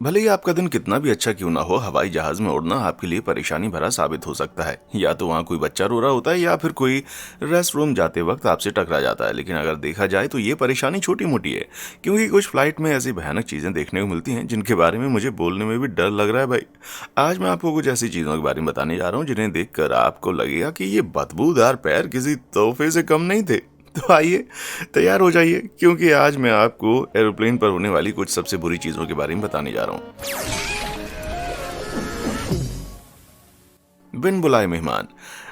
भले ही आपका दिन कितना भी अच्छा क्यों ना हो, हवाई जहाज में उड़ना आपके लिए परेशानी भरा साबित हो सकता है। या तो वहाँ कोई बच्चा रो रहा होता है या फिर कोई रेस्ट रूम जाते वक्त आपसे टकरा जाता है। लेकिन अगर देखा जाए तो ये परेशानी छोटी मोटी है, क्योंकि कुछ फ्लाइट में ऐसी भयानक चीजें देखने को मिलती हैं जिनके बारे में मुझे बोलने में भी डर लग रहा है भाई। आज मैं आपको कुछ ऐसी चीजों के बारे में बताने जा रहा हूँ जिन्हें देखकर आपको लगेगा कि ये बदबूदार पैर किसी तोहफे से कम नहीं थे। तो आइए, तैयार हो जाइए, क्योंकि आज मैं आपको एरोप्लेन पर होने वाली कुछ सबसे बुरी चीजों के बारे में बताने जा रहा हूँ। बिन बुलाए मेहमान।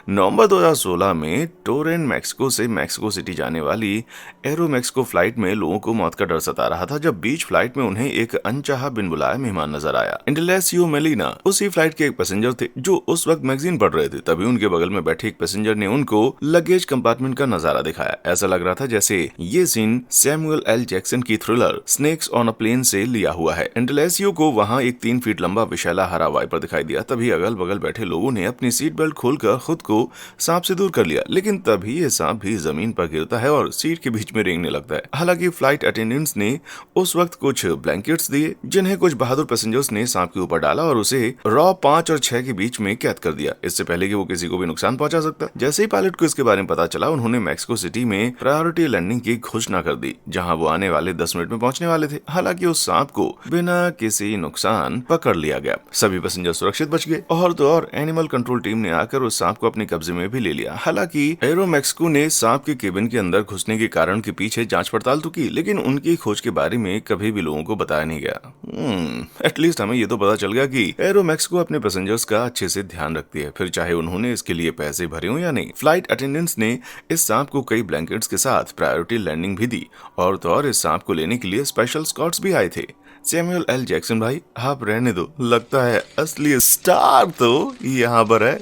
नवंबर 2016 में टोरेन मैक्सिको से मैक्सिको सिटी जाने वाली एरो मैक्सिको फ्लाइट में लोगों को मौत का डर सता रहा था जब बीच फ्लाइट में उन्हें एक अनचाहा बिन बुलाए मेहमान नजर आया। इंडलेसियो मेलिना उसी फ्लाइट के एक पैसेंजर थे जो उस वक्त मैगजीन पढ़ रहे थे। तभी उनके बगल में बैठे एक पैसेंजर ने उनको लगेज कंपार्टमेंट का नजारा दिखाया। ऐसा लग रहा था जैसे ये सीन सैमुअल एल जैक्सन की thriller snakes on a plane से लिया हुआ है। इंडलेसियो को वहाँ एक 3 फीट लंबा विशाला हरा वाइपर दिखाई दिया। तभी अगल बगल बैठे लोगों ने अपनी सीट बेल्ट खोलकर खुद को सांप से दूर कर लिया। लेकिन तभी ये सांप भी जमीन पर गिरता है और सीट के बीच में रेंगने लगता है। हालांकि फ्लाइट अटेंडेंट्स ने उस वक्त कुछ ब्लैंकेट्स दिए जिन्हें कुछ बहादुर पैसेंजर्स ने सांप के ऊपर डाला और उसे रॉ 5 और 6 के बीच में कैद कर दिया, इससे पहले कि वो किसी को भी नुकसान पहुंचा सकता। जैसे ही पायलट को इसके बारे में पता चला, उन्होंने मैक्सिको सिटी में प्रायोरिटी लैंडिंग की घोषणा कर दी, जहां वो आने वाले 10 मिनट में पहुंचने वाले थे। हालांकि उस सांप को बिना किसी नुकसान पकड़ लिया गया। सभी पैसेंजर सुरक्षित बच गए। और तो और एनिमल कंट्रोल टीम ने आकर उस सांप को अपने कब्जे में भी ले लिया। हालांकि एरो मैक्सिको ने सांप के केबिन के अंदर घुसने के कारण के पीछे जांच पड़ताल तो की, लेकिन उनकी खोज के बारे में कभी भी लोगों को बताया नहीं गया। एटलीस्ट हमें ये तो पता चल गया कि एरो मैक्सिको अपने पैसेंजर्स का अच्छे से ध्यान रखती है, फिर चाहे उन्होंने इसके लिए पैसे भरे हो या नहीं। फ्लाइट अटेंडेंट्स ने इस सांप को कई ब्लैंकेट्स के साथ प्रायोरिटी लैंडिंग भी दी। और तो और इस सांप को लेने के लिए स्पेशल स्कॉट्स भी आए थे। सैमुअल एल जैक्सन भाई, आप रहने दो, लगता है असली स्टार तो यहाँ पर है।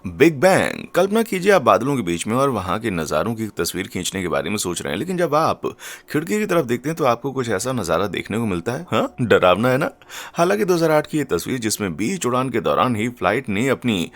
Big bang. कल्पना कीजिए आप बादलों के बीच में और वहां के नजारों की तस्वीर खींचने के बारे में सोच रहे हैं, लेकिन जब आप खिड़की की तरफ देखते हैं तो आपको कुछ ऐसा नजारा देखने को मिलता है। हाँ, डरावना है ना। हालांकि 2008 की ये तस्वीर, जिसमें बीच उड़ान के दौरान ही फ्लाइट ने अपनी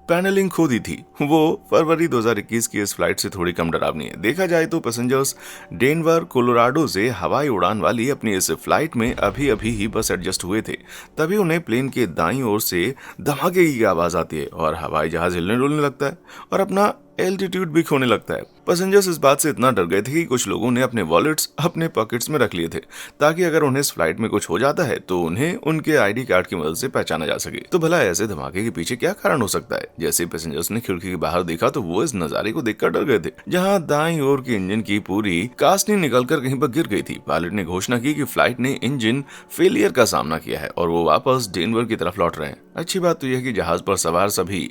पैनलिंग खो दी थी, वो फरवरी 2021 की इस फ्लाइट से थोड़ी कम डरावनी है। देखा जाए तो पैसेंजर्स डेनवर कोलोराडो से हवाई उड़ान वाली अपनी इस फ्लाइट में अभी अभी ही बस एडजस्ट हुए थे। तभी उन्हें प्लेन के दाईं ओर से धमाके की आवाज आती है और हवाई जहाज हिलने डुलने लगता है और अपना एल्टीट्यूड भी खोने लगता है। पैसेंजर्स इस बात से इतना डर गए थे कि कुछ लोगों ने अपने वॉलेट्स अपने पॉकेट्स में रख लिए थे, ताकि अगर उन्हें इस फ्लाइट में कुछ हो जाता है तो उन्हें उनके आईडी कार्ड की मदद से पहचाना जा सके। तो भला ऐसे धमाके के पीछे क्या कारण हो सकता है? जैसे पैसेंजर्स ने खिड़की के बाहर देखा तो वो इस नजारे को देखकर डर गए थे, जहां दाईं ओर के इंजन की पूरी कास्टिंग निकलकर कहीं पर गिर गई थी। पायलट ने घोषणा की कि फ्लाइट ने इंजन फेलियर का सामना किया है और वो वापस डेनवर की तरफ लौट रहे हैं। अच्छी बात तो यह है कि जहाज पर सवार सभी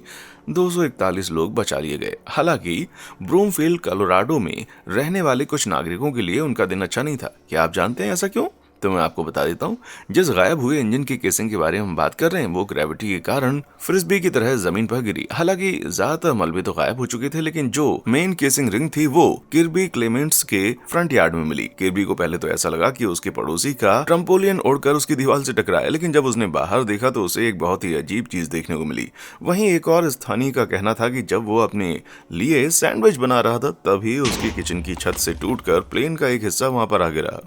241 लोग बचा लिए गए। हालांकि ब्रूमफील्ड कोलोराडो में रहने वाले कुछ नागरिकों के लिए उनका दिन अच्छा नहीं था। क्या आप जानते हैं ऐसा क्यों? तो मैं आपको बता देता हूँ। जिस गायब हुए इंजन की केसिंग के बारे में हम बात कर रहे हैं, वो ग्रेविटी के कारण फ्रिस्बी की तरह जमीन पर गिरी। हालांकि ज्यादातर मलबे तो गायब हो चुके थे, लेकिन जो मेन केसिंग रिंग थी वो किर्बी क्लेमेंट्स के फ्रंट यार्ड में मिली। किर्बी को पहले तो ऐसा लगा कि उसके पड़ोसी का ट्रम्पोलियन उड़कर उसकी दीवार से टकराया, लेकिन जब उसने बाहर देखा तो उसे एक बहुत ही अजीब चीज देखने को मिली। वहीं एक और स्थानीय का कहना था कि जब वो अपने लिए सैंडविच बना रहा था, तभी उसकी किचन की छत से टूटकर प्लेन का एक हिस्सा वहां पर आ गिरा।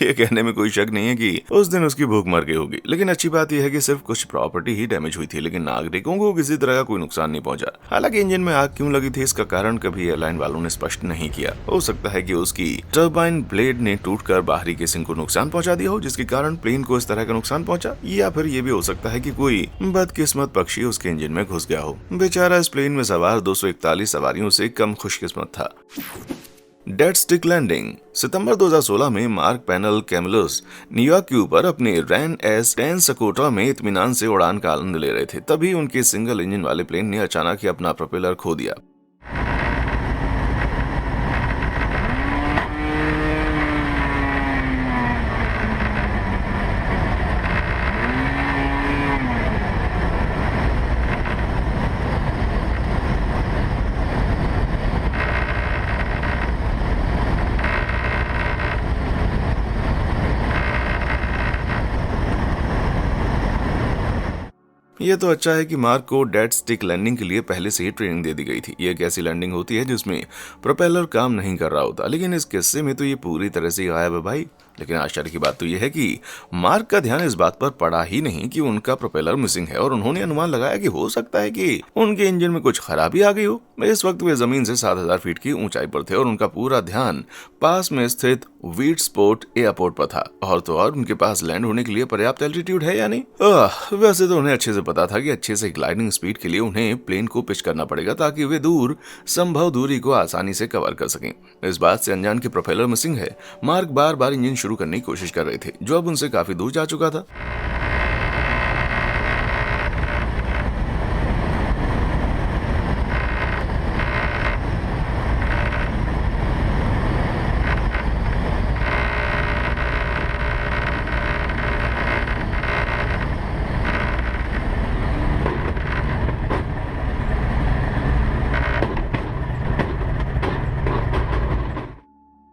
ये कहने में कोई शक नहीं है कि उस दिन उसकी भूख मर गई होगी। लेकिन अच्छी बात यह है कि सिर्फ कुछ प्रॉपर्टी ही डैमेज हुई थी, लेकिन नागरिकों को किसी तरह का कोई नुकसान नहीं पहुंचा। हालांकि इंजन में आग क्यों लगी थी, इसका कारण कभी एयरलाइन वालों ने स्पष्ट नहीं किया। हो सकता है कि उसकी टर्बाइन ब्लेड ने टूटकर बाहरी केसिंग को नुकसान पहुंचा दिया हो, जिसके कारण प्लेन को इस तरह का नुकसान पहुंचा। या फिर ये भी हो सकता है कि कोई बदकिस्मत पक्षी उसके इंजन में घुस गया हो। बेचारा इस प्लेन में सवार 241 सवारियों से कम खुशकिस्मत था। Dead stick landing. सितंबर 2016 में मार्क पैनल कैमलस न्यूयॉर्क के ऊपर अपने रैन एस-10 सकोट्रा में इत्मीनान से उड़ान का आनंद ले रहे थे। तभी उनके सिंगल इंजन वाले प्लेन ने अचानक ही अपना प्रोपेलर खो दिया। ये तो अच्छा है कि मार्क को डेड स्टिक लैंडिंग के लिए पहले से ही ट्रेनिंग दे दी गई थी। ये एक ऐसी लैंडिंग होती है जिसमें प्रोपेलर काम नहीं कर रहा होता, लेकिन इस किस्से में तो ये पूरी तरह से गायब है भाई। लेकिन आश्चर्य की बात तो यह है कि मार्क का ध्यान इस बात पर पड़ा ही नहीं कि उनका प्रोपेलर मिसिंग है और उन्होंने अनुमान लगाया कि हो सकता है कि उनके इंजन में कुछ खराबी आ गई हो। इस वक्त वे जमीन से 7,000 फीट की ऊंचाई पर थे और उनका पूरा ध्यान पास में स्थित वीटस्पोर्ट एयरपोर्ट पर था। और तो और उनके पास लैंड होने के लिए पर्याप्त एल्टीट्यूड है या नहीं। वैसे तो उन्हें अच्छे से पता था कि अच्छे से ग्लाइडिंग स्पीड के लिए उन्हें प्लेन को पिच करना पड़ेगा ताकि वे दूर संभव दूरी को आसानी से कवर कर सकें। इस बात से अनजान के प्रोपेलर मिसिंग है, मार्क बार बार इंजन शुरू करने की कोशिश कर रहे थे जो अब उनसे काफी दूर जा चुका था।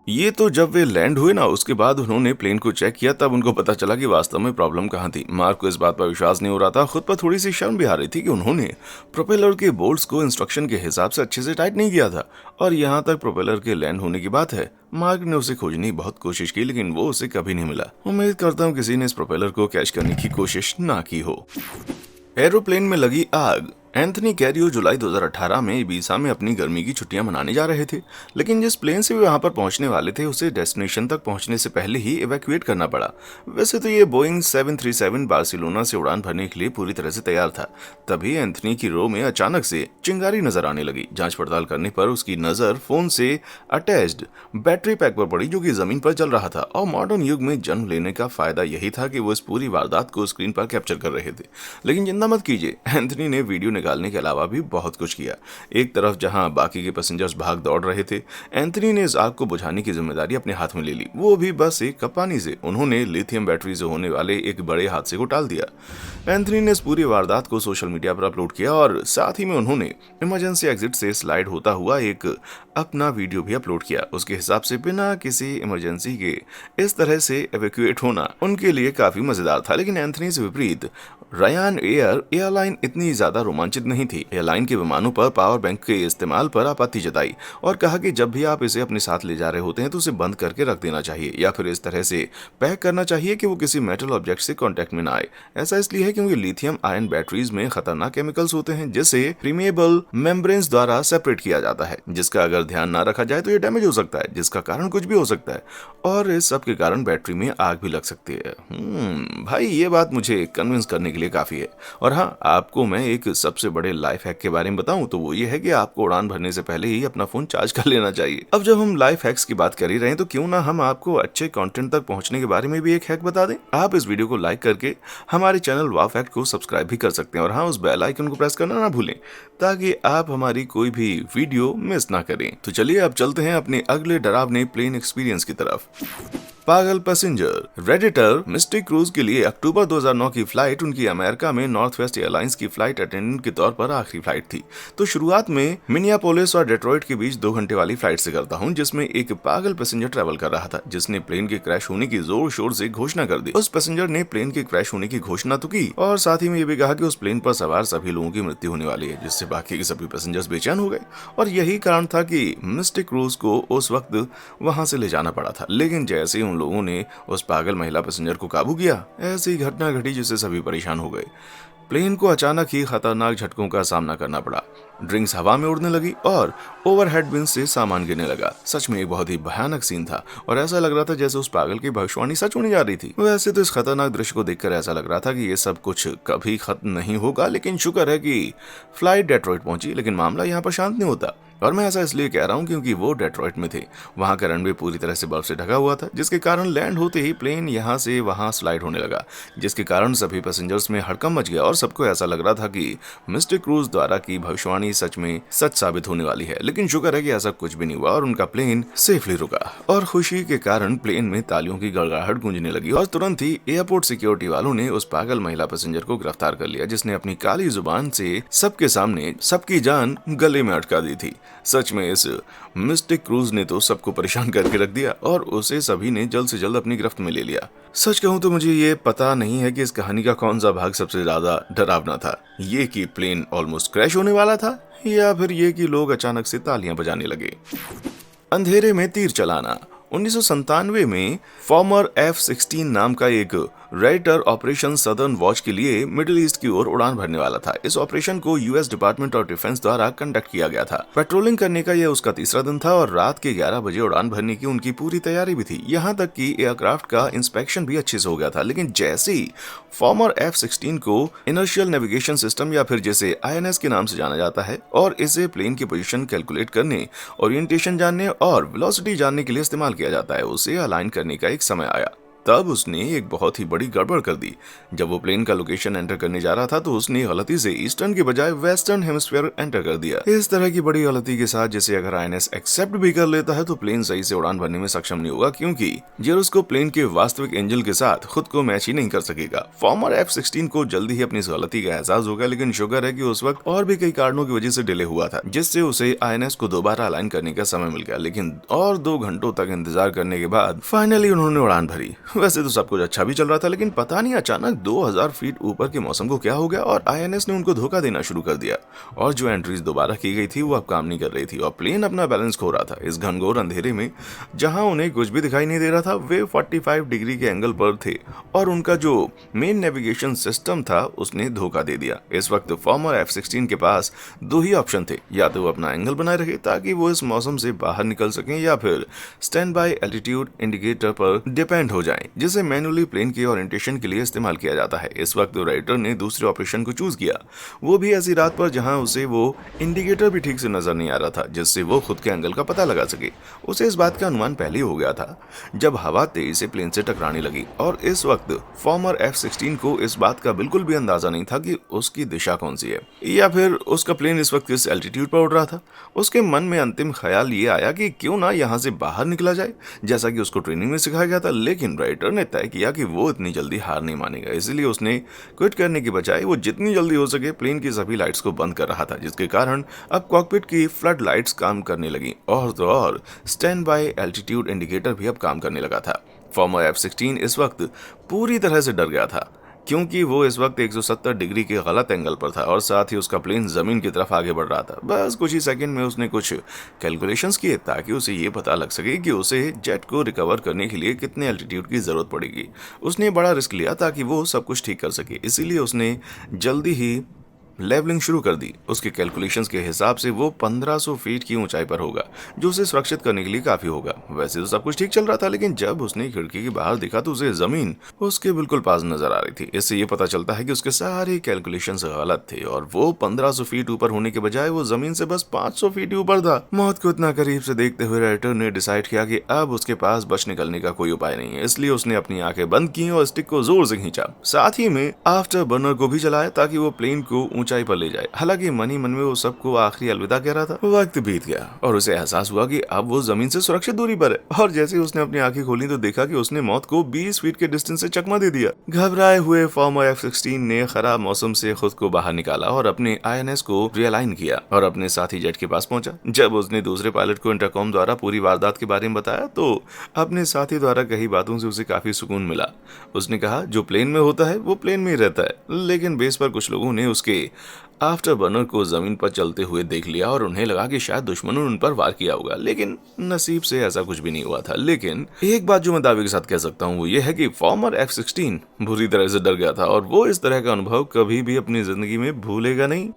ये तो जब वे लैंड हुए ना उसके बाद उन्होंने प्लेन को चेक किया तब उनको पता चला कि वास्तव में प्रॉब्लम कहाँ थी। मार्क को इस बात पर विश्वास नहीं हो रहा था, खुद पर थोड़ी सी शर्म भी आ रही थी कि उन्होंने प्रोपेलर के बोल्ट्स को इंस्ट्रक्शन के हिसाब से अच्छे से टाइट नहीं किया था। और यहाँ तक प्रोपेलर के लैंड होने की बात है, मार्क ने उसे खोजने की बहुत कोशिश की लेकिन वो उसे कभी नहीं मिला। उम्मीद करता हूँ किसी ने इस प्रोपेलर को कैच करने की कोशिश ना की हो। एरोप्लेन में लगी आग। एंथनी कैरियो जुलाई 2018 में इबीसा में अपनी गर्मी की छुट्टियां मनाने जा रहे थे, लेकिन जिस प्लेन से वे वहां पर पहुंचने वाले थे उसे डेस्टिनेशन तक पहुंचने से पहले ही इवैक्यूएट करना पड़ा। वैसे तो ये बोइंग 737 बार्सिलोना से उड़ान भरने के लिए पूरी तरह से तैयार था। तभी एंथनी की रो में अचानक से चिंगारी नजर आने लगी। जांच पड़ताल करने पर उसकी नजर फोन से अटैच्ड बैटरी पैक पर पड़ी जो कि जमीन पर जल रहा था। और मॉडर्न युग में जन्म लेने का फायदा यही था कि वो इस पूरी वारदात को स्क्रीन पर कैप्चर कर रहे थे। लेकिन चिंता मत कीजिए, एंथनी ने वीडियो निकालने के अलावा भी बहुत कुछ किया। एक तरफ जहां बाकी के पैसेंजर्स भाग दौड़ रहे थे, एंथनी ने इस आग को बुझाने की जिम्मेदारी अपने हाथ में ले ली, वो भी बस एक कप पानी से। उन्होंने लिथियम बैटरी से होने वाले एक बड़े हादसे को टाल दिया। एंथनी ने इस पूरी वारदात को सोशल मीडिया पर अपलोड किया और साथ ही में उन्होंने इमरजेंसी एग्जिट से स्लाइड होता हुआ एक अपना वीडियो भी अपलोड किया। उसके हिसाब से बिना किसी इमरजेंसी के इस तरह से एवैक्यूएट होना उनके लिए काफी मजेदार था। लेकिन एंथनी से विपरीत रायन एयरलाइन इतनी ज्यादा रोमांचित नहीं थी। एयरलाइन के विमानों पर पावर बैंक के इस्तेमाल पर आपत्ति जताई और कहा कि जब भी आप इसे अपने साथ ले जा रहे होते हैं तो उसे बंद करके रख देना चाहिए या फिर इस तरह से पैक करना चाहिए कि वो किसी मेटल ऑब्जेक्ट से कांटेक्ट में ना आए। ऐसा इसलिए है क्योंकि लिथियम आयन बैटरीज में खतरनाक केमिकल्स होते हैं जिसे प्रीमेबल मेम्ब्रेन्स द्वारा सेपरेट किया जाता है, जिसका अगर ध्यान ना रखा जाए तो ये डैमेज हो सकता है, जिसका कारण कुछ भी हो सकता है और इस सब के कारण बैटरी में आग भी लग सकती है। भाई ये बात मुझे कन्विंस करने के लिए काफी है। और हाँ, आपको मैं एक सबसे बड़े लाइफ हैक के बारे में बताऊं तो वो ये है कि आपको उड़ान भरने से पहले ही अपना फोन चार्ज कर लेना चाहिए। अब जब हम लाइफ हैक्स की बात कर ही रहे हैं तो क्यों ना हम आपको अच्छे कंटेंट तक पहुंचने के बारे में भी एक हैक बता दें। आप इस वीडियो को लाइक करके हमारे चैनल वाव फैक्ट को सब्सक्राइब भी कर सकते हैं और हाँ, उस बेल आइकन को प्रेस करना ना भूलें ताकि आप हमारी कोई भी वीडियो मिस ना करें। तो चलिए अब चलते हैं अपने अगले डरावने प्लेन एक्सपीरियंस की तरफ। पागल पैसेंजर। रेडिटर मिस्टिक क्रूज के लिए अक्टूबर 2009 की फ्लाइट उनकी अमेरिका में नॉर्थ वेस्ट एयरलाइंस की फ्लाइट अटेंडेंट के तौर पर आखिरी फ्लाइट थी। तो शुरुआत में मिनियापोलिस और डेट्रॉइट के बीच 2 घंटे वाली फ्लाइट से करता हूं, जिसमें एक पागल पैसेंजर ट्रैवल कर रहा था जिसने प्लेन के क्रैश होने की जोर शोर से घोषणा कर दी। उस पैसेंजर ने प्लेन के क्रैश होने की घोषणा तो की और साथ ही में ये भी कहा कि उस प्लेन पर सवार सभी लोगों की मृत्यु होने वाली है, जिससे बाकी के सभी पैसेंजर्स बेचैन हो गए। और यही कारण था कि मिस्टिक क्रूज को उस वक्त वहां से ले जाना पड़ा था। लेकिन जैसे ही उन लोगों ने उस पागल महिला पैसेंजर को काबू किया, ऐसी घटना घटी जिससे सभी परेशान हो गए। प्लेन को अचानक ही खतरनाक झटकों का सामना करना पड़ा। ड्रिंक्स हवा में उड़ने लगी और ओवरहेड बिन से सामान गिरने लगा। सच में एक बहुत ही भयानक सीन था और ऐसा लग रहा था जैसे उस पागल की भविष्यवाणी सच होने जा रही थी। वैसे तो इस खतरनाक दृश्य को देखकर ऐसा लग रहा था कि ये सब कुछ कभी खत्म नहीं होगा, लेकिन शुक्र है कि फ्लाइट डेट्रॉइट पहुंची। लेकिन मामला यहाँ पर शांत नहीं होता और मैं ऐसा इसलिए कह रहा हूँ क्योंकि वो डेट्रॉइट में थे। वहां का रनवे पूरी तरह से बर्फ से ढका हुआ था, जिसके कारण लैंड होते ही प्लेन यहाँ से वहां स्लाइड होने लगा, जिसके कारण सभी पैसेंजर्स में हड़कंप मच गया और सबको ऐसा लग रहा था कि मिस्टर क्रूज द्वारा की भविष्यवाणी सच में सच साबित होने वाली है। लेकिन शुक्र है कि ऐसा कुछ भी नहीं हुआ और उनका प्लेन सेफली रुका। और खुशी के कारण प्लेन में तालियों की गड़गड़ाहट गूंजने लगी और तुरंत ही एयरपोर्ट सिक्योरिटी वालों ने उस पागल महिला पैसेंजर को गिरफ्तार कर लिया, जिसने अपनी काली जुबान से सबके सामने सबकी जान गले में अटका दी थी। सच में इस मिस्टिक क्रूज ने तो सबको परेशान करके रख दिया और उसे सभी ने जल्द से जल्द अपनी गिरफ्त में ले लिया। सच कहूं तो मुझे ये पता नहीं है कि इस कहानी का कौन सा भाग सबसे ज्यादा डरावना था, ये कि प्लेन ऑलमोस्ट क्रैश होने वाला था या फिर ये कि लोग अचानक से तालियां बजाने लगे। अंधेरे में तीर चलाना। 1997 में फॉर्मर F-16 नाम का एक राइटर ऑपरेशन सदर्न वॉच के लिए मिडिल ईस्ट की ओर उड़ान भरने वाला था। इस ऑपरेशन को यूएस डिपार्टमेंट ऑफ डिफेंस द्वारा कंडक्ट किया गया था। पेट्रोलिंग करने का यह उसका तीसरा दिन था और रात के 11 बजे उड़ान भरने की उनकी पूरी तैयारी भी थी। यहाँ तक कि एयरक्राफ्ट का इंस्पेक्शन भी अच्छे से हो गया था। लेकिन जैसे ही फॉर्मर F-16 को इनर्शियल नेविगेशन सिस्टम या फिर जैसे INS के नाम से जाना जाता है और इसे प्लेन की पोजीशन कैलकुलेट करने, ओरिएंटेशन जानने और वेलोसिटी जानने के लिए इस्तेमाल किया जाता है, उसे अलाइन करने का एक समय आया। तब उसने एक बहुत ही बड़ी गड़बड़ कर दी। जब वो प्लेन का लोकेशन एंटर करने जा रहा था तो उसने गलती से ईस्टर्न के बजाय वेस्टर्न हेमिस्फीयर एंटर कर दिया। इस तरह की बड़ी गलती के साथ जैसे अगर INS एक्सेप्ट भी कर लेता है तो प्लेन सही से उड़ान भरने में सक्षम नहीं होगा, क्योंकि जिरोस्कोप प्लेन के वास्तविक इंजन के साथ खुद को मैच ही नहीं कर सकेगा। फॉर्मर F-16 को जल्दी ही अपनी इस गलती का एहसास हो गया, लेकिन शुक्र है कि उस वक्त और भी कई कारणों की वजह से डिले हुआ था, जिससे उसे INS को दोबारा अलाइन करने का समय मिल गया। लेकिन और 2 घंटों तक इंतजार करने के बाद फाइनली उन्होंने उड़ान भरी। वैसे तो सब कुछ अच्छा भी चल रहा था, लेकिन पता नहीं अचानक 2000 फीट ऊपर के मौसम को क्या हो गया और INS ने उनको धोखा देना शुरू कर दिया और जो एंट्रीज दोबारा की गई थी वो अब काम नहीं कर रही थी और प्लेन अपना बैलेंस खो रहा था। इस घनघोर अंधेरे में जहां उन्हें कुछ भी दिखाई नहीं दे रहा था, वे 45 डिग्री के एंगल पर थे और उनका जो मेन नेविगेशन सिस्टम था उसने धोखा दे दिया। इस वक्त फॉर्मर F-16 के पास 2 ही ऑप्शन थे, या तो वो अपना एंगल बनाए रखे ताकि वो इस मौसम से बाहर निकल सकें, या फिर स्टैंड बाय एल्टीट्यूड इंडिकेटर पर डिपेंड हो जाएं, जिसे मैनुअली प्लेन के ओरिएंटेशन के लिए इस्तेमाल किया जाता है। इस वक्त राइटर ने दूसरे ऑपरेशन को चूज किया, वो भी ऐसी रात पर जहां उसे वो इंडिकेटर भी ठीक से नजर नहीं आ रहा था जिससे वो खुद के एंगल का पता लगा सके। उसे इस बात का अनुमान पहले हो गया था जब हवा तेजी से प्लेन से टकराने लगी और इस वक्त फॉर्मर F-16 को इस बात का बिल्कुल भी अंदाजा नहीं था कि उसकी दिशा कौन सी है या फिर उसका प्लेन इस वक्त किस एल्टीट्यूड पर उड़ रहा था। उसके मन में अंतिम ख्याल ये आया कि क्यों ना यहाँ से बाहर निकला जाए, जैसा कि उसको ट्रेनिंग में सिखाया गया था। लेकिन राइटर ने तय किया कि वो इतनी जल्दी हार नहीं मानेगा, इसलिए उसने क्विट करने की बजाय वो जितनी जल्दी हो सके प्लेन की सभी लाइट्स को बंद कर रहा था, जिसके कारण अब कॉकपिट की फ्लड लाइट्स काम करने लगी और तो और स्टैंड बाय एल्टीट्यूड इंडिकेटर भी अब काम करने लगा था। फॉर्मर F-16 इस वक्त पूरी तरह से डर गया था क्योंकि वो इस वक्त 170 डिग्री के गलत एंगल पर था और साथ ही उसका प्लेन जमीन की तरफ आगे बढ़ रहा था। बस कुछ ही सेकंड में उसने कुछ कैलकुलेशंस किए ताकि उसे ये पता लग सके कि उसे जेट को रिकवर करने के लिए कितने एल्टीट्यूड की जरूरत पड़ेगी। उसने बड़ा रिस्क लिया ताकि वो सब कुछ ठीक कर सके, इसीलिए उसने जल्दी ही लेवलिंग शुरू कर दी। उसके कैलकुलेशंस के हिसाब से वो 1500 फीट की ऊंचाई पर होगा, जो उसे सुरक्षित करने के लिए काफी होगा। वैसे तो सब कुछ ठीक चल रहा था, लेकिन जब उसने खिड़की के बाहर देखा तो उसे जमीन उसके बिल्कुल पास नजर आ रही थी। इससे ये पता चलता है कि उसके सारे कैलकुलेशंस गलत थे और वो 1500 फीट ऊपर होने के बजाय वो जमीन से बस 500 फीट ऊपर था। मौत को इतना करीब से देखते हुए राइटर ने डिसाइड किया कि अब उसके पास बच निकलने का कोई उपाय नहीं है, इसलिए उसने अपनी आंखें बंद की और स्टिक को जोर से खींचा। साथ ही में आफ्टर बर्नर को भी चलाया ताकि वो प्लेन को ऊंचाई पर ले जाए। हालांकि मन ही मन में वो सबको आखिरी अलविदा कह रहा था। वक्त बीत गया और उसे एहसास हुआ कि अब वो जमीन से सुरक्षित दूरी पर है और जैसे ही उसने अपनी आंखें खोली तो देखा कि उसने मौत को 20 फीट के डिस्टेंस से चकमा दे दिया। घबराए हुए फॉर्मर F-16 ने खराब मौसम से खुद को बाहर निकाला और अपने INS को रियलाइन किया और अपने साथी जेट के पास पहुंचा। जब उसने दूसरे पायलट को इंटरकॉम द्वारा पूरी वारदात के बारे में बताया तो अपने साथी द्वारा कही बातों से उसे काफी सुकून मिला। उसने कहा जो प्लेन में होता है वो प्लेन में ही रहता है, लेकिन बेस पर कुछ लोगों ने उसके आफ्टर बर्नर को जमीन पर चलते हुए देख लिया और उन्हें लगा कि शायद दुश्मनों ने उन पर वार किया होगा, लेकिन नसीब से ऐसा कुछ भी नहीं हुआ था। लेकिन एक बात जो मैं दावे के साथ कह सकता हूँ वो ये है कि फॉर्मर F-16 बुरी तरह से डर गया था और वो इस तरह का अनुभव कभी भी अपनी जिंदगी में भूलेगा नहीं।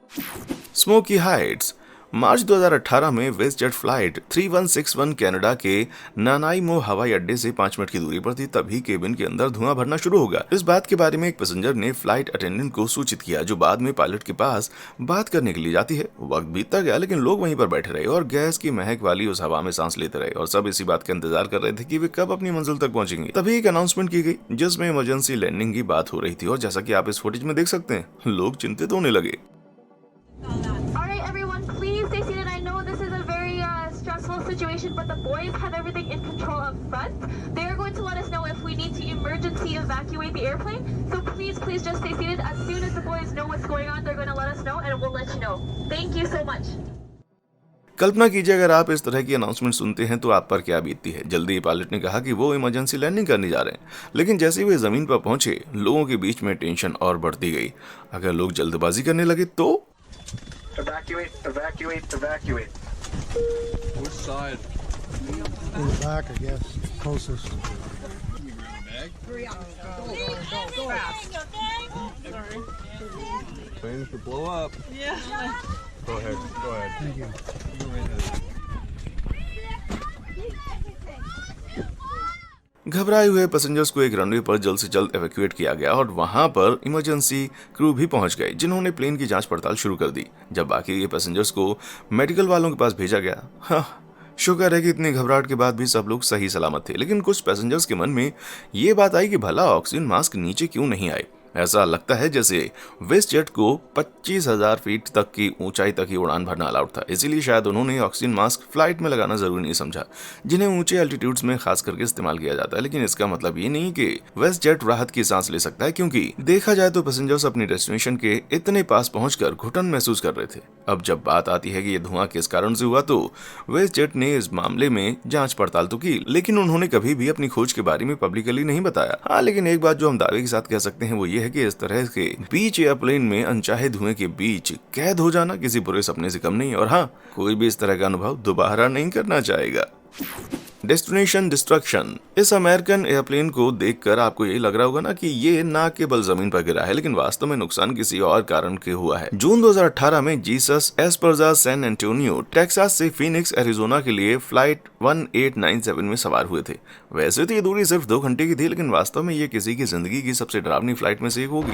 Smoky Heights. मार्च 2018 में वेस्ट जेट फ्लाइट 3161 कनाडा के नानाइमो हवाई अड्डे से 5 मिनट की दूरी पर थी, तभी केबिन के अंदर धुआं भरना शुरू होगा। इस बात के बारे में एक पैसेंजर ने फ्लाइट अटेंडेंट को सूचित किया, जो बाद में पायलट के पास बात करने के लिए जाती है। वक्त बीतता गया लेकिन लोग वहीं पर बैठे रहे और गैस की महक वाली उस हवा में सांस लेते रहे और सब इसी बात का इंतजार कर रहे थे कि वे कब अपनी मंजिल तक पहुंचेंगे। तभी एक अनाउंसमेंट की गई जिसमें इमरजेंसी लैंडिंग की बात हो रही थी और जैसा कि आप इस फुटेज में देख सकते हैं, लोग चिंतित होने लगे। Situation, but the boys have everything in control up front. They are going to let us know if we need to emergency evacuate the airplane. So please just stay seated. As soon as the boys know what's going on, they're going to let us know and we'll let you know. Thank you so much. कल्पना कीजिए अगर आप इस तरह की announcement सुनते हैं तो आप पर क्या बीतती है। जल्दी ही पायलट ने कहा कि वो इमरजेंसी लैंडिंग करने जा रहे हैं, लेकिन जैसे वे जमीन पर पहुंचे लोगों के बीच में टेंशन और बढ़ती गई। अगर लोग जल्दबाजी करने लगे तो Evacuate. Which side? In the back, I guess, closest. Waiting to blow up. Go ahead. Thank you. घबराए हुए पैसेंजर्स को एक रनवे पर जल्द से जल्द एवैक्यूएट किया गया और वहां पर इमरजेंसी क्रू भी पहुंच गए, जिन्होंने प्लेन की जांच पड़ताल शुरू कर दी। जब बाकी के पैसेंजर्स को मेडिकल वालों के पास भेजा गया, शुक्र है कि इतनी घबराहट के बाद भी सब लोग सही सलामत थे। लेकिन कुछ पैसेंजर्स के मन में ये बात आई कि भला ऑक्सीजन मास्क नीचे क्यों नहीं आए। ऐसा लगता है जैसे वेस्ट जेट को 25,000 फीट तक की ऊंचाई तक ही उड़ान भरना अलाउड था, इसीलिए शायद उन्होंने ऑक्सीजन मास्क फ्लाइट में लगाना जरूरी नहीं समझा, जिन्हें ऊंचे एल्टीट्यूड्स में खास करके इस्तेमाल किया जाता है। लेकिन इसका मतलब ये नहीं कि वेस्ट जेट राहत की सांस ले सकता है, क्योंकि देखा जाए तो पैसेंजर्स अपनी डेस्टिनेशन के इतने पास पहुंचकर घुटन महसूस कर रहे थे। अब जब बात आती है कि ये धुआं किस कारण से हुआ, तो वेस्ट जेट ने इस मामले में जांच पड़ताल तो की, लेकिन उन्होंने कभी भी अपनी खोज के बारे में पब्लिकली नहीं बताया। हाँ, लेकिन एक बात जो हम दावे के साथ कह सकते हैं वो ये है कि इस तरह के बीच एयरप्लेन में अनचाहे धुएं के बीच कैद हो जाना किसी बुरे सपने से कम नहीं है। और हाँ, कोई भी इस तरह का अनुभव दोबारा नहीं करना चाहेगा। Destination destruction. इस अमेरिकन एयरप्लेन को देखकर आपको यही लग रहा होगा ना कि ये ना केवल जमीन पर गिरा है, लेकिन वास्तव में नुकसान किसी और कारण के हुआ है। जून 2018 में जीसस एस्पर्जा सैन एंटोनियो टेक्सास से फीनिक्स एरिजोना के लिए फ्लाइट 1897 में सवार हुए थे। वैसे तो ये दूरी सिर्फ 2 घंटे की थी, लेकिन वास्तव में ये किसी की जिंदगी की सबसे डरावनी फ्लाइट में से एक होगी।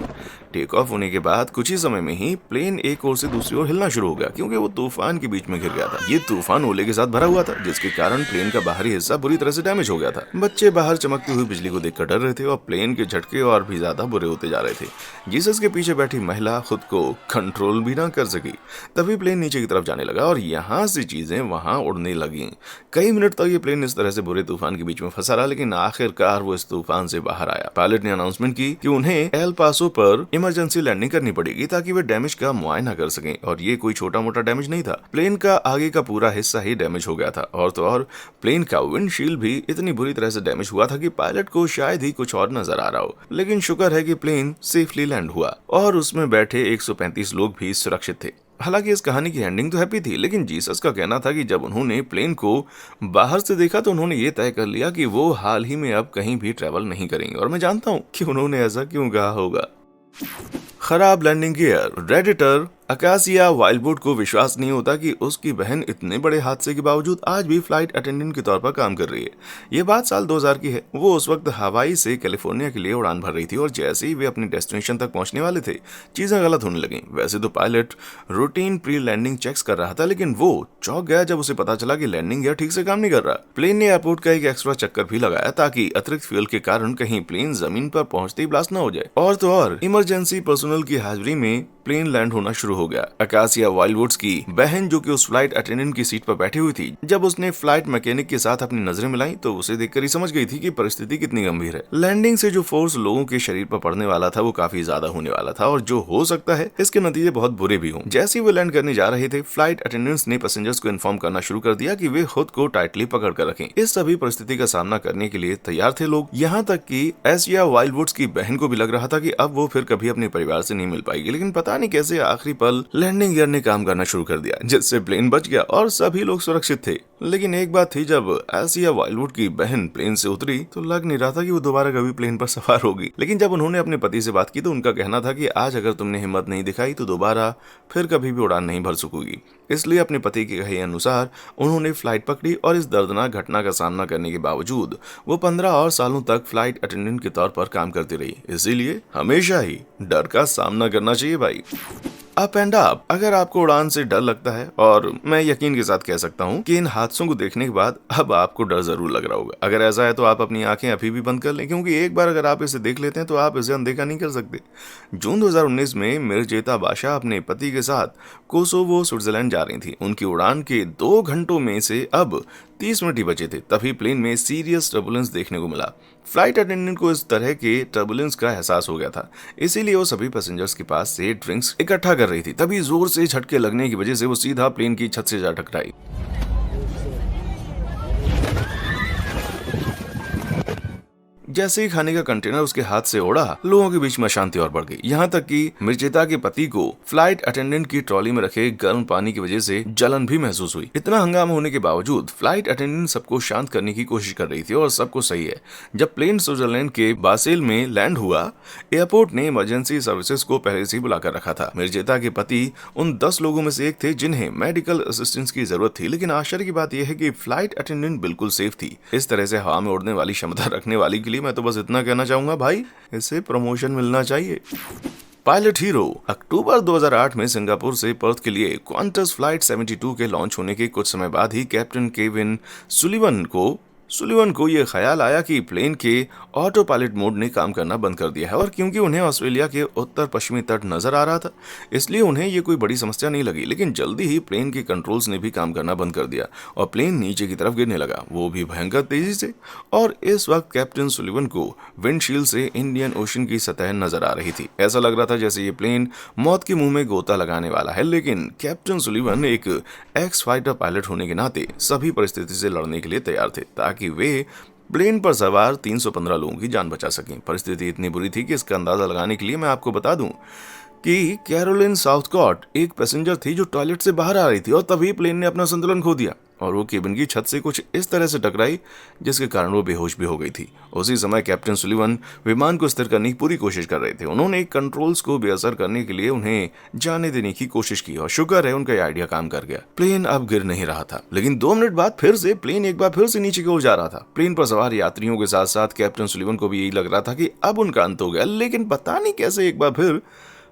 टेक ऑफ होने के बाद कुछ ही समय में ही प्लेन एक ओर से दूसरी ओर हिलना शुरू हो गया, क्योंकि वो तूफान के बीच में गिर गया था। ये तूफान ओले के साथ भरा हुआ था, जिसके कारण प्लेन का बाहरी हिस्सा बुरी तरह से डैमेज हो गया था। बच्चे बाहर चमकती हुई बिजली को देखकर डर रहे थे और प्लेन के झटके और भी ज्यादा बुरे होते जा रहे थे। जीसस के पीछे बैठी महिला खुद को कंट्रोल भी ना कर सकी। तभी प्लेन नीचे की तरफ जाने लगा और यहाँ से चीजें वहां उड़ने लगी। कई मिनट तक ये प्लेन इस तरह से बुरे तूफान के बीच में फंसा रहा, लेकिन आखिरकार वो इस तूफान से बाहर आया। पायलट ने अनाउंसमेंट की कि उन्हें एल पासो पर इमरजेंसी लैंडिंग करनी पड़ेगी ताकि वे डैमेज का मुआयना कर सकें। और ये कोई छोटा मोटा डैमेज नहीं था, प्लेन का आगे का पूरा हिस्सा ही डैमेज हो गया था। और तो और प्लेन का विंडशील्ड भी इतनी बुरी तरह से डैमेज हुआ था कि पायलट को शायद ही कुछ और नजर आ रहा हो। लेकिन शुक्र है कि प्लेन सेफली लैंड हुआ और उसमें बैठे 135 लोग भी सुरक्षित थे। हालांकि इस कहानी की एंडिंग तो हैप्पी थी, लेकिन जीसस का कहना था कि जब उन्होंने प्लेन को बाहर से देखा तो उन्होंने ये तय कर लिया कि वो हाल ही में अब कहीं भी ट्रेवल नहीं करेंगे। और मैं जानता हूँ कि उन्होंने ऐसा क्यों कहा होगा। खराब लैंडिंग गियर। रेडिटर अकासिया वाइल्डवुड को विश्वास नहीं होता कि उसकी बहन इतने बड़े हादसे के बावजूद आज भी फ्लाइट अटेंडेंट के तौर पर काम कर रही है। ये बात साल 2000 की है। वो उस वक्त हवाई से कैलिफोर्निया के लिए उड़ान भर रही थी और जैसे ही वे अपनी डेस्टिनेशन तक पहुंचने वाले थे, चीजें गलत होने लगी। वैसे तो pilot routine pre landing checks कर रहा था, लेकिन वो चौंक गया जब उसे पता चला कि लैंडिंग गियर ठीक से काम नहीं कर रहा। प्लेन ने एयरपोर्ट का एक एक्स्ट्रा चक्कर भी लगाया ताकि अतिरिक्त फ्यूल के कारण कहीं प्लेन जमीन पर पहुंचते ही ब्लास्ट न हो जाए। और तो और इमरजेंसी पर्सनल की हाजिरी में प्लेन लैंड होना शुरू हो गया। अकासिया वाइल्डवुड्स की बहन, जो कि उस फ्लाइट अटेंडेंट की सीट पर बैठी हुई थी, जब उसने फ्लाइट मैकेनिक के साथ अपनी नजरें मिलाई तो उसे देखकर ही समझ गई थी कि परिस्थिति कितनी गंभीर है। लैंडिंग से जो फोर्स लोगों के शरीर पर पड़ने वाला था वो काफी ज्यादा होने वाला था और जो हो सकता है इसके नतीजे बहुत बुरे भी हों। जैसे ही वो लैंड करने जा रहे थे, फ्लाइट अटेंडेंट्स ने पैसेंजर्स को इन्फॉर्म करना शुरू कर दिया कि वे खुद को टाइटली पकड़ कर रखें। इस सभी परिस्थिति का सामना करने के लिए तैयार थे लोग। यहाँ तक कि एशिया वाइल्डवुड्स की बहन को भी लग रहा था कि अब वो फिर कभी अपने परिवार से नहीं मिल पाएगी, लेकिन पता नहीं कैसे आखिरी पल लैंडिंग गियर ने काम करना शुरू कर दिया, जिससे प्लेन बच गया और सभी लोग सुरक्षित थे। लेकिन एक बात थी, जब एशिया वाइल्डवुड की बहन प्लेन से उतरी तो लग नहीं रहा था कि वो दोबारा कभी प्लेन पर सवार होगी। लेकिन जब उन्होंने अपने पति से बात की तो उनका कहना था कि आज अगर तुमने हिम्मत नहीं दिखाई तो दोबारा फिर कभी भी उड़ान नहीं भर सकोगी। इसलिए अपने पति के कहे अनुसार उन्होंने फ्लाइट पकड़ी और इस दर्दनाक घटना का सामना करने के बावजूद वो 15 और सालों तक फ्लाइट अटेंडेंट के तौर पर काम करती रही। इसीलिए हमेशा ही डर का सामना करना चाहिए भाई। Up and up. अगर आपको उड़ान से डर लगता है, और मैं यकीन के साथ कह सकता हूँ कि इन हादसों को देखने के बाद अब आपको डर जरूर लग रहा होगा। अगर ऐसा है तो आप अपनी आंखें अभी भी बंद कर लें, क्योंकि एक बार अगर आप इसे देख लेते हैं तो आप इसे अनदेखा नहीं कर सकते। जून 2019 में मिर्जेता बाशा अपने पति के साथ कोसोवो स्विट्जरलैंड जा रही थी। उनकी उड़ान के 2 घंटों में से अब 30 मिनट ही बचे थे, तभी प्लेन में सीरियस टर्बुलेंस देखने को मिला। फ्लाइट अटेंडेंट को इस तरह के टर्बुलेंस का एहसास हो गया था, इसीलिए वो सभी पैसेंजर्स के पास से ड्रिंक्स इकट्ठा कर रही थी। तभी जोर से झटके लगने की वजह से वो सीधा प्लेन की छत से जा टकराई। जैसे ही खाने का कंटेनर उसके हाथ से उड़ा, लोगों के बीच में अशांति और बढ़ गई। यहाँ तक कि मिर्जेता के पति को फ्लाइट अटेंडेंट की ट्रॉली में रखे गर्म पानी की वजह से जलन भी महसूस हुई। इतना हंगामा होने के बावजूद फ्लाइट अटेंडेंट सबको शांत करने की कोशिश कर रही थी और सबको सही है। जब प्लेन स्विट्जरलैंड के बासेल में लैंड हुआ, एयरपोर्ट ने इमरजेंसी सर्विसेज को पहले से बुलाकर रखा था। मिर्जेता के पति उन 10 लोगों में से एक थे जिन्हें मेडिकल असिस्टेंस की जरूरत थी, लेकिन आश्चर्य की बात यह है कि फ्लाइट अटेंडेंट बिल्कुल सेफ थी। इस तरह से हवा में उड़ने वाली क्षमता रखने वाली के लिए मैं तो बस इतना कहना चाहूंगा, भाई इसे प्रमोशन मिलना चाहिए। Pilot hero. अक्टूबर 2008 में सिंगापुर से पर्थ के लिए क्वांटस फ्लाइट 72 के लॉन्च होने के कुछ समय बाद ही कैप्टन केविन सुलिवन को यह ख्याल आया कि प्लेन के ऑटो पायलट मोड ने काम करना बंद कर दिया है, और क्योंकि उन्हें ऑस्ट्रेलिया के उत्तर पश्चिमी तट नजर आ रहा था, इसलिए उन्हें यह कोई बड़ी समस्या नहीं लगी। लेकिन जल्दी ही प्लेन के कंट्रोल्स ने भी काम करना बंद कर दिया और प्लेन नीचे की तरफ गिरने लगा, वो भी भयंकर तेजी से। और इस वक्त कैप्टन सुलिवन को विंडशील्ड से इंडियन ओशन की सतह नजर आ रही थी। ऐसा लग रहा था जैसे ये प्लेन मौत के मुंह में गोता लगाने वाला है। लेकिन कैप्टन सुलिवन एक एक्स फाइटर पायलट होने के नाते सभी परिस्थिति से लड़ने के लिए तैयार थे ताकि वे प्लेन पर सवार 315 लोगों की जान बचा सकें। परिस्थिति इतनी बुरी थी कि इसका अंदाजा लगाने के लिए मैं आपको बता दूं कि कैरोलिन साउथकॉट एक पैसेंजर थी जो टॉयलेट से बाहर आ रही थी, और तभी प्लेन ने अपना संतुलन खो दिया और वो केबिन की छत से कुछ इस तरह से टकराई जिसके कारण वो बेहोश भी हो गई थी। उसी समय कैप्टन सुलिवन विमान को स्थिर करने की पूरी कोशिश कर रहे थे। उन्होंने कंट्रोल्स को बेअसर करने के लिए उन्हें जाने देने की कोशिश की और शुक्र है उनका यह आइडिया काम कर गया। प्लेन अब गिर नहीं रहा था, लेकिन 2 मिनट बाद फिर से प्लेन एक बार फिर से नीचे की ओर जा रहा था। प्लेन पर सवार यात्रियों के साथ साथ कैप्टन सुलिवन को भी यही लग रहा था कि अब उनका अंत हो गया। लेकिन पता नहीं कैसे एक बार फिर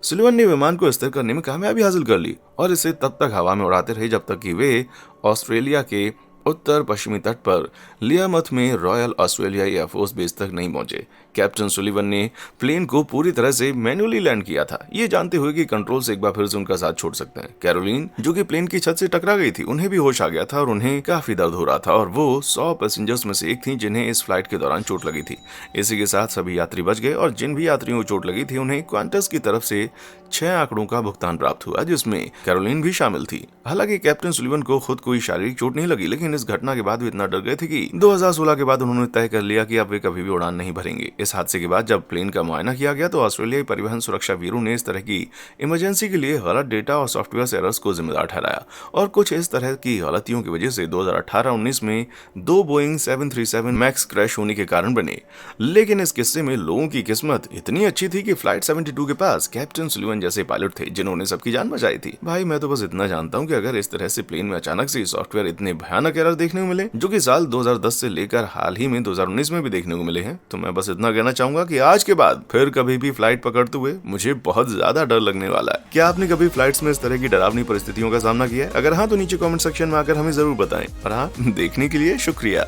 सुलिवन ने विमान को स्थिर करने में कामयाबी हासिल कर ली और इसे तब तक हवा में उड़ाते रहे जब तक कि वे ऑस्ट्रेलिया के उत्तर पश्चिमी तट पर लियामथ में रॉयल ऑस्ट्रेलिया एयरफोर्स बेस तक नहीं पहुंचे। कैप्टन सुलिवन ने प्लेन को पूरी तरह से मैन्युअली लैंड किया था, ये जानते हुए कि कंट्रोल से एक बार फिर से उनका साथ छोड़ सकते हैं। कैरोलिन जो कि प्लेन की छत से टकरा गई थी, उन्हें भी होश आ गया था और उन्हें काफी दर्द हो रहा था, और वो 100 पैसेंजर्स में से एक थी जिन्हें इस फ्लाइट के दौरान चोट लगी थी। इसी के साथ सभी यात्री बच गए और जिन भी यात्रियों को चोट लगी थी उन्हें क्वांटस की तरफ से 6 आंकड़ों का भुगतान प्राप्त हुआ, जिसमें कैरोलिन भी शामिल थी। हालांकि कैप्टन सुलिवन को खुद कोई शारीरिक चोट नहीं लगी, लेकिन इस घटना के बाद वे इतना डर गए थे कि 2016 के बाद उन्होंने तय कर लिया कि अब वे कभी भी उड़ान नहीं भरेंगे। इस हादसे के बाद जब प्लेन का मुआयना किया गया तो ऑस्ट्रेलियाई परिवहन सुरक्षा वीरों ने इस तरह की इमरजेंसी के लिए गलत डेटा और सॉफ्टवेयर एरर्स को जिम्मेदार ठहराया, और कुछ इस तरह की गलतियों की वजह से 2018-19 में 2 बोइंग 737 मैक्स क्रैश होने के कारण बने। लेकिन इस किस्से में लोगों की किस्मत इतनी अच्छी थी कि फ्लाइट 72 के पास कैप्टन सुलिवन जैसे पायलट थे जिन्होंने सबकी जान बचाई थी। भाई मैं तो बस इतना जानता हूँ कि अगर इस तरह से प्लेन में अचानक से सॉफ्टवेयर इतने भयानक एरर देखने को मिले जो कि साल 2010 से लेकर हाल ही में 2019 में भी देखने को मिले हैं, तो मैं बस इतना कहना चाहूंगा कि आज के बाद फिर कभी भी फ्लाइट पकड़ते हुए मुझे बहुत ज्यादा डर लगने वाला है। क्या आपने कभी फ्लाइट्स में इस तरह की डरावनी परिस्थितियों का सामना किया है? अगर हाँ तो नीचे कमेंट सेक्शन में आकर हमें जरूर बताएं। और हाँ, देखने के लिए शुक्रिया।